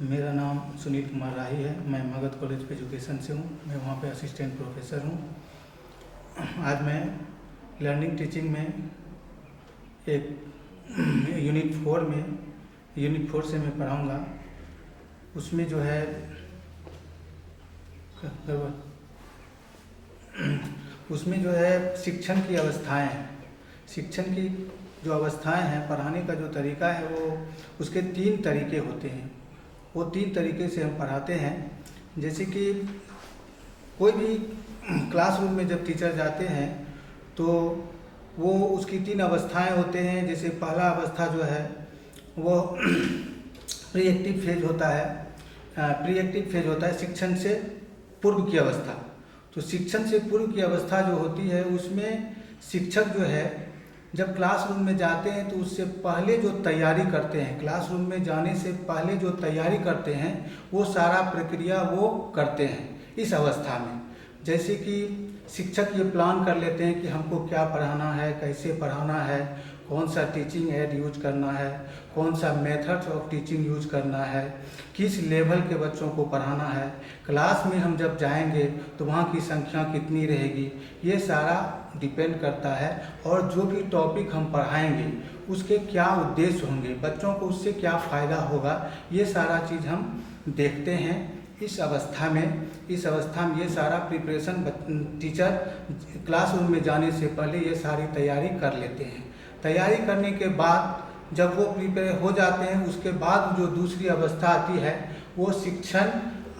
मेरा नाम सुनील कुमार राही है। मैं मगध कॉलेज ऑफ एजुकेशन से हूँ। मैं वहाँ पे असिस्टेंट प्रोफेसर हूँ। आज मैं लर्निंग टीचिंग में एक यूनिट 4 से मैं पढ़ाऊँगा। उसमें जो है शिक्षण की अवस्थाएँ हैं। शिक्षण की जो अवस्थाएँ हैं, पढ़ाने का जो तरीका है वो उसके 3 तरीके होते हैं। वो 3 तरीके से हम पढ़ाते हैं। जैसे कि कोई भी क्लासरूम में जब टीचर जाते हैं तो वो उसकी 3 अवस्थाएं होते हैं। जैसे पहला अवस्था जो है वो प्रीएक्टिव फेज होता है शिक्षण से पूर्व की अवस्था। तो शिक्षण से पूर्व की अवस्था जो होती है उसमें शिक्षक जो है जब क्लासरूम में जाते हैं तो उससे पहले जो तैयारी करते हैं, क्लासरूम में जाने से पहले जो तैयारी करते हैं वो सारा प्रक्रिया वो करते हैं इस अवस्था में। जैसे कि शिक्षक ये प्लान कर लेते हैं कि हमको क्या पढ़ाना है, कैसे पढ़ाना है, कौन सा टीचिंग एड यूज करना है, कौन सा मेथड ऑफ टीचिंग यूज करना है, किस लेवल के बच्चों को पढ़ाना है, क्लास में हम जब जाएंगे तो वहाँ की संख्या कितनी रहेगी, ये सारा डिपेंड करता है। और जो भी टॉपिक हम पढ़ाएंगे उसके क्या उद्देश्य होंगे, बच्चों को उससे क्या फ़ायदा होगा, ये सारा चीज़ हम देखते हैं इस अवस्था में ये सारा प्रिपरेशन टीचर क्लासरूम में जाने से पहले ये सारी तैयारी कर लेते हैं। तैयारी करने के बाद जब वो प्रिपेयर हो जाते हैं उसके बाद जो दूसरी अवस्था आती है वो शिक्षण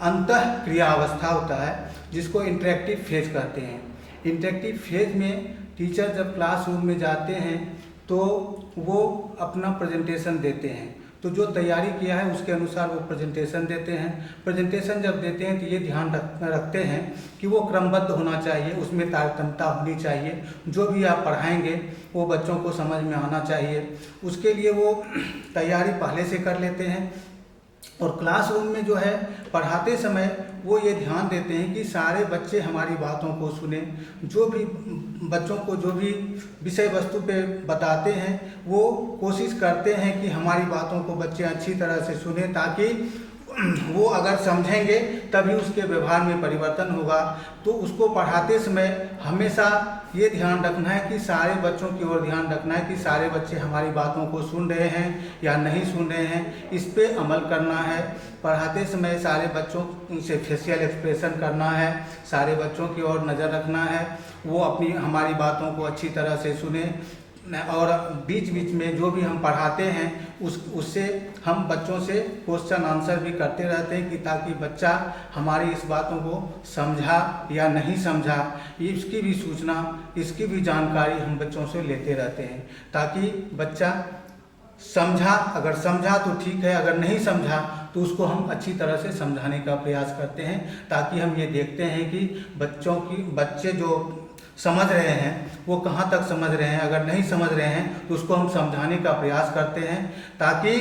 अंतः क्रिया अवस्था होता है, जिसको इंटरेक्टिव फेज कहते हैं। इंटरेक्टिव फेज में टीचर जब क्लासरूम में जाते हैं तो वो अपना प्रेजेंटेशन देते हैं। तो जो तैयारी किया है उसके अनुसार वो प्रेजेंटेशन देते हैं। प्रेजेंटेशन जब देते हैं तो ये ध्यान रखते हैं कि वो क्रमबद्ध होना चाहिए, उसमें तारतम्यता होनी चाहिए, जो भी आप पढ़ाएंगे वो बच्चों को समझ में आना चाहिए। उसके लिए वो तैयारी पहले से कर लेते हैं। और क्लासरूम में जो है पढ़ाते समय वो ये ध्यान देते हैं कि सारे बच्चे हमारी बातों को सुने। जो भी बच्चों को जो भी विषय वस्तु पे बताते हैं वो कोशिश करते हैं कि हमारी बातों को बच्चे अच्छी तरह से सुने, ताकि वो अगर समझेंगे तभी उसके व्यवहार में परिवर्तन होगा। तो उसको पढ़ाते समय हमेशा ये ध्यान रखना है कि सारे बच्चों की ओर ध्यान रखना है कि सारे बच्चे हमारी बातों को सुन रहे हैं या नहीं सुन रहे हैं, इस पे अमल करना है। पढ़ाते समय सारे बच्चों से फेशियल एक्सप्रेशन करना है, सारे बच्चों की ओर नज़र रखना है, वो अपनी हमारी बातों को अच्छी तरह से सुने। और बीच बीच में जो भी हम पढ़ाते हैं उससे हम बच्चों से क्वेश्चन आंसर भी करते रहते हैं कि ताकि बच्चा हमारी इस बातों को समझा या नहीं समझा, इसकी भी सूचना, इसकी भी जानकारी हम बच्चों से लेते रहते हैं, ताकि बच्चा समझा, अगर समझा तो ठीक है, अगर नहीं समझा तो उसको हम अच्छी तरह से समझाने का प्रयास करते हैं। ताकि हम ये देखते हैं कि बच्चे जो समझ रहे हैं वो कहाँ तक समझ रहे हैं, अगर नहीं समझ रहे हैं तो उसको हम समझाने का प्रयास करते हैं, ताकि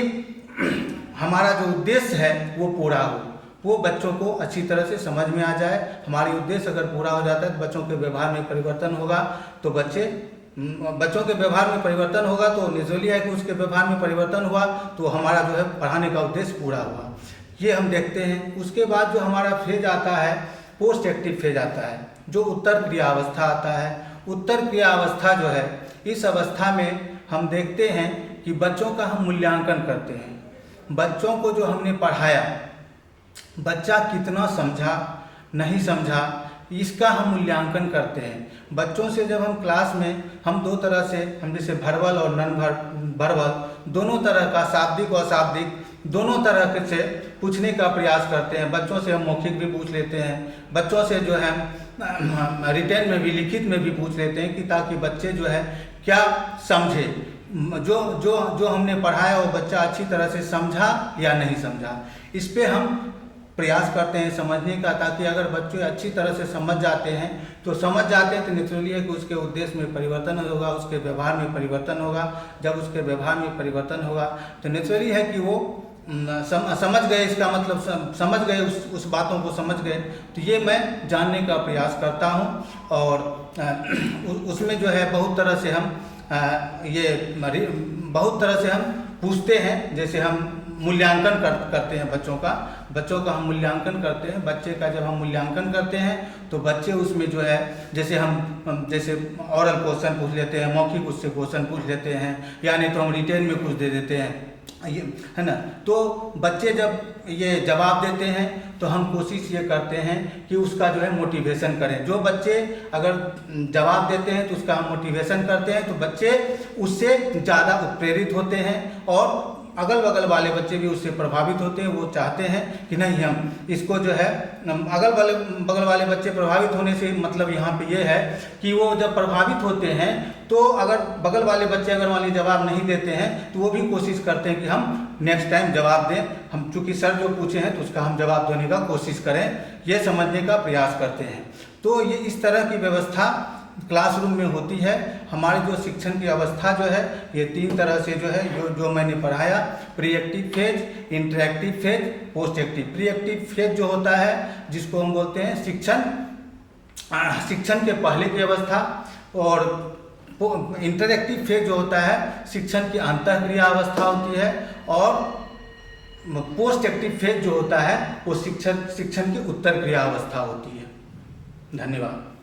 हमारा जो उद्देश्य है वो पूरा हो, वो बच्चों को अच्छी तरह से समझ में आ जाए। हमारी उद्देश्य अगर पूरा हो जाता है तो बच्चों के व्यवहार में परिवर्तन होगा। तो बच्चों के व्यवहार में परिवर्तन होगा तो नेचुरली है कि उसके व्यवहार में परिवर्तन हुआ तो हमारा जो है पढ़ाने का उद्देश्य पूरा हुआ, ये हम देखते हैं। उसके बाद जो हमारा फेज आता है पोस्ट एक्टिव फेज आता है, जो उत्तर क्रिया अवस्था आता है। उत्तर क्रिया अवस्था जो है, इस अवस्था में हम देखते हैं कि बच्चों का हम मूल्यांकन करते हैं। बच्चों को जो हमने पढ़ाया, बच्चा कितना समझा नहीं समझा, इसका हम मूल्यांकन करते हैं। बच्चों से जब हम क्लास में हम 2 तरह से, हम जैसे वर्बल और नॉन वर्बल दोनों तरह का, शाब्दिक और अशाब्दिक दोनों तरह से पूछने का प्रयास करते हैं। बच्चों से हम मौखिक भी पूछ लेते हैं, बच्चों से जो है रिटेन में भी, लिखित में भी पूछ लेते हैं, कि ताकि बच्चे जो है क्या समझे, जो हमने पढ़ाया वो बच्चा अच्छी तरह से समझा या नहीं समझा, इस पे हम प्रयास करते हैं समझने का। ताकि अगर बच्चे अच्छी तरह से समझ जाते हैं तो नेचुरली है कि उसके उद्देश्य में परिवर्तन होगा, उसके व्यवहार में परिवर्तन होगा। जब उसके व्यवहार में परिवर्तन होगा तो नेचुरली है कि वो समझ गए, इसका मतलब समझ गए, उस बातों को समझ गए। तो ये मैं जानने का प्रयास करता हूँ। और उसमें जो है बहुत तरह से हम पूछते हैं। जैसे हम मूल्यांकन करते हैं बच्चों का हम मूल्यांकन करते हैं। बच्चे का जब हम मूल्यांकन करते हैं तो बच्चे उसमें जो है जैसे ऑरल क्वेश्चन पूछ लेते हैं, मौखिक उससे क्वेश्चन पूछ लेते हैं, या नहीं तो हम रिटेन में कुछ दे देते हैं, ये है ना। तो बच्चे जब ये जवाब देते हैं तो हम कोशिश ये करते हैं कि उसका जो है मोटिवेशन करें। जो बच्चे अगर जवाब देते हैं तो उसका हम मोटिवेशन करते हैं, तो बच्चे उससे ज़्यादा उत्प्रेरित होते हैं और अगल बगल वाले बच्चे भी उससे प्रभावित होते हैं। वो चाहते हैं कि नहीं, हम इसको जो है बगल वाले बच्चे प्रभावित होने से मतलब यहाँ पे ये है कि वो जब प्रभावित होते हैं तो अगर बगल वाले बच्चे अगर मान लीजिए जवाब नहीं देते हैं तो वो भी कोशिश करते हैं कि हम नेक्स्ट टाइम जवाब दें, हम चूँकि सर जो पूछे हैं तो उसका हम जवाब देने का कोशिश करें, ये समझने का प्रयास करते हैं। तो ये इस तरह की व्यवस्था क्लासरूम में होती है। हमारी जो शिक्षण की अवस्था जो है ये 3 तरह से जो है जो मैंने पढ़ाया, pre active phase, interactive phase, post active. Pre active phase जो होता है जिसको हम बोलते हैं शिक्षण के पहले की अवस्था, और इंटरएक्टिव फेज जो होता है शिक्षण की अंतःक्रिया अवस्था होती है, और पोस्ट एक्टिव फेज जो होता है वो शिक्षण की उत्तर क्रिया अवस्था होती है। धन्यवाद।